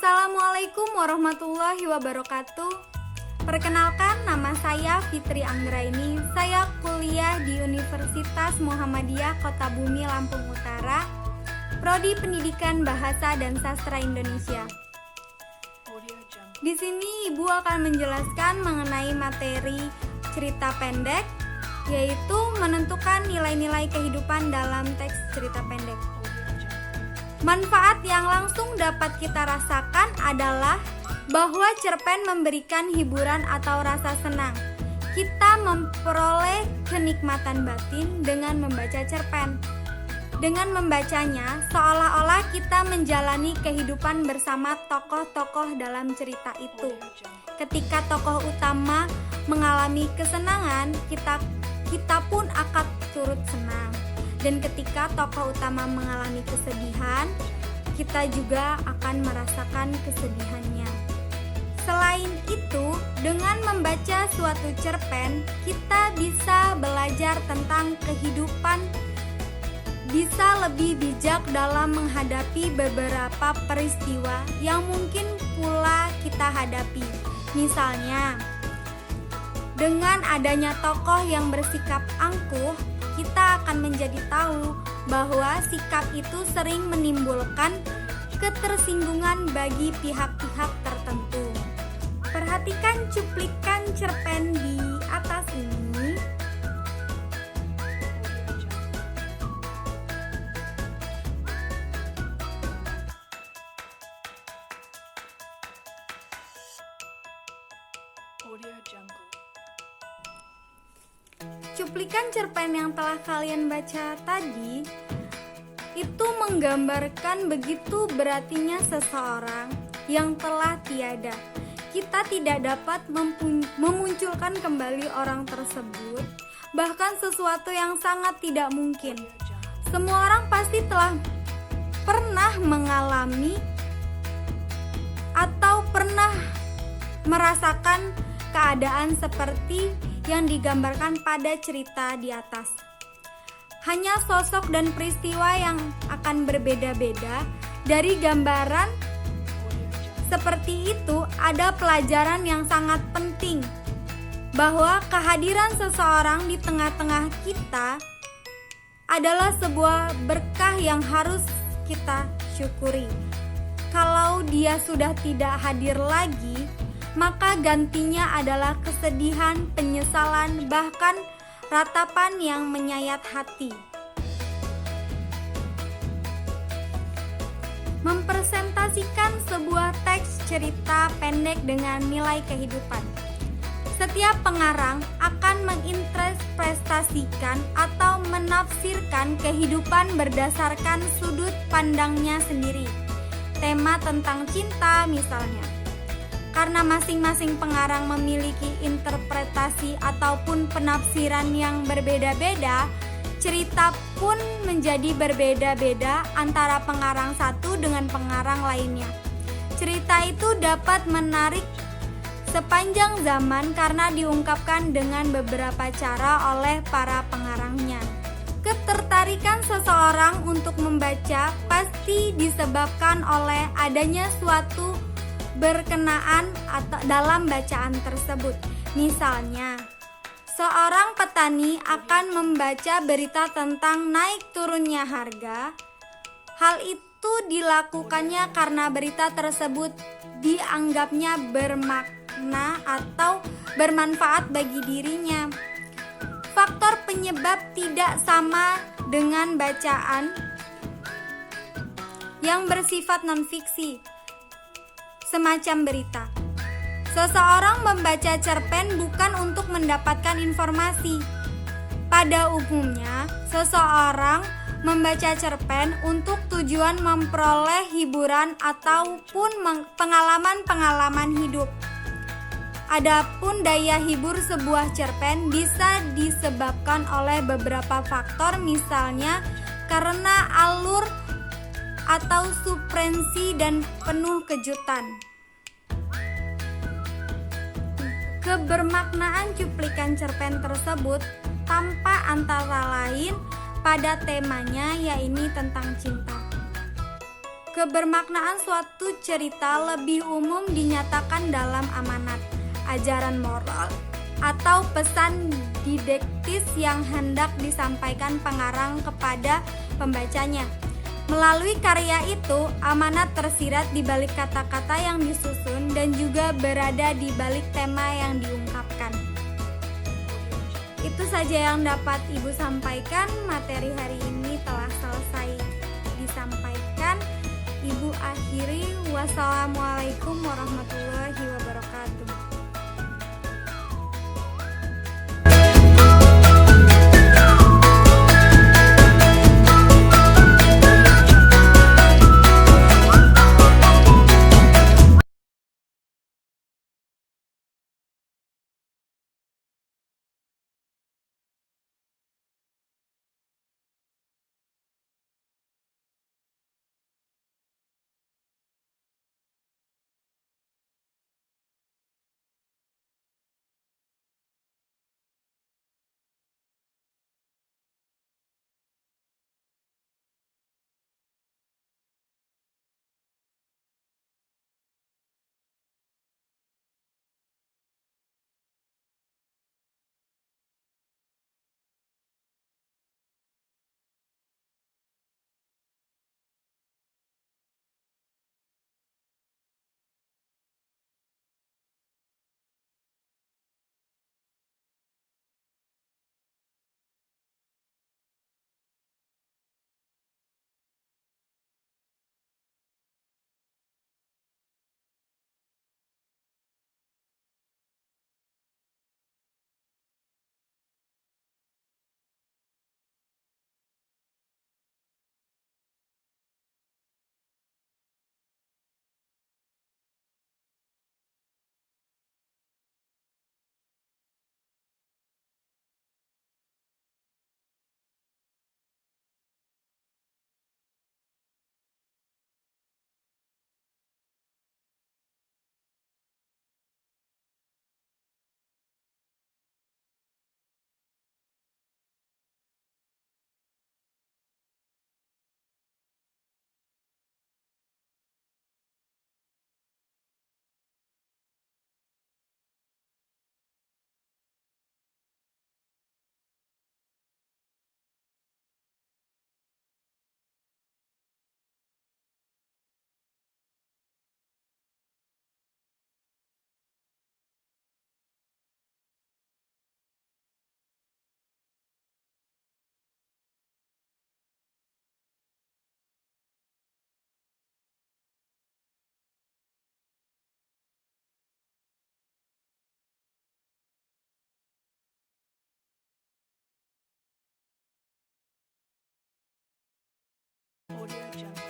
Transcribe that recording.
Assalamualaikum warahmatullahi wabarakatuh. Perkenalkan, nama saya Fitri Anggraini. Saya kuliah di Universitas Muhammadiyah Kota Bumi, Lampung Utara, Prodi Pendidikan Bahasa dan Sastra Indonesia. Di sini Ibu akan menjelaskan mengenai materi cerita pendek, yaitu menentukan nilai-nilai kehidupan dalam teks cerita pendek. Manfaat yang langsung dapat kita rasakan adalah bahwa cerpen memberikan hiburan atau rasa senang. Kita memperoleh kenikmatan batin dengan membaca cerpen. Dengan membacanya, seolah-olah kita menjalani kehidupan bersama tokoh-tokoh dalam cerita itu. Ketika tokoh utama mengalami kesenangan, kita pun akan turut senang. Dan ketika tokoh utama mengalami kesedihan, kita juga akan merasakan kesedihannya. Selain itu, dengan membaca suatu cerpen, kita bisa belajar tentang kehidupan, bisa lebih bijak dalam menghadapi beberapa peristiwa yang mungkin pula kita hadapi. Misalnya, dengan adanya tokoh yang bersikap angkuh, kita akan menjadi tahu bahwa sikap itu sering menimbulkan ketersinggungan bagi pihak-pihak tertentu. Perhatikan cuplikan cerpen di atas ini. Cuplikan cerpen yang telah kalian baca tadi itu menggambarkan begitu berartinya seseorang yang telah tiada. Kita tidak dapat memunculkan kembali orang tersebut, bahkan sesuatu yang sangat tidak mungkin. Semua orang pasti telah pernah mengalami atau pernah merasakan keadaan seperti yang digambarkan pada cerita di atas. Hanya sosok dan peristiwa yang akan berbeda-beda. Dari gambaran seperti itu ada pelajaran yang sangat penting, bahwa kehadiran seseorang di tengah-tengah kita adalah sebuah berkah yang harus kita syukuri. Kalau dia sudah tidak hadir lagi, maka gantinya adalah kesedihan, penyesalan, bahkan ratapan yang menyayat hati. Mempresentasikan sebuah teks cerita pendek dengan nilai kehidupan. Setiap pengarang akan menginterpretasikan atau menafsirkan kehidupan berdasarkan sudut pandangnya sendiri. Tema tentang cinta misalnya. Karena masing-masing pengarang memiliki interpretasi ataupun penafsiran yang berbeda-beda, cerita pun menjadi berbeda-beda antara pengarang satu dengan pengarang lainnya. Cerita itu dapat menarik sepanjang zaman karena diungkapkan dengan beberapa cara oleh para pengarangnya. Ketertarikan seseorang untuk membaca pasti disebabkan oleh adanya suatu berkenaan atau dalam bacaan tersebut. Misalnya, seorang petani akan membaca berita tentang naik turunnya harga. Hal itu dilakukannya karena berita tersebut dianggapnya bermakna atau bermanfaat bagi dirinya. Faktor penyebab tidak sama dengan bacaan yang bersifat non-fiksi, semacam berita. Seseorang membaca cerpen bukan untuk mendapatkan informasi. Pada umumnya, seseorang membaca cerpen untuk tujuan memperoleh hiburan ataupun pengalaman-pengalaman hidup. Adapun daya hibur sebuah cerpen bisa disebabkan oleh beberapa faktor, misalnya karena alur atau suspensi dan penuh kejutan. Kebermaknaan cuplikan cerpen tersebut tampak antara lain pada temanya, yaitu tentang cinta. Kebermaknaan suatu cerita lebih umum dinyatakan dalam amanat, ajaran moral, atau pesan didaktis yang hendak disampaikan pengarang kepada pembacanya. Melalui karya itu, amanat tersirat di balik kata-kata yang disusun dan juga berada di balik tema yang diungkapkan. Itu saja yang dapat Ibu sampaikan. Materi hari ini telah selesai disampaikan. Ibu akhiri. Wassalamualaikum warahmatullahi wabarakatuh. Audio Jungle.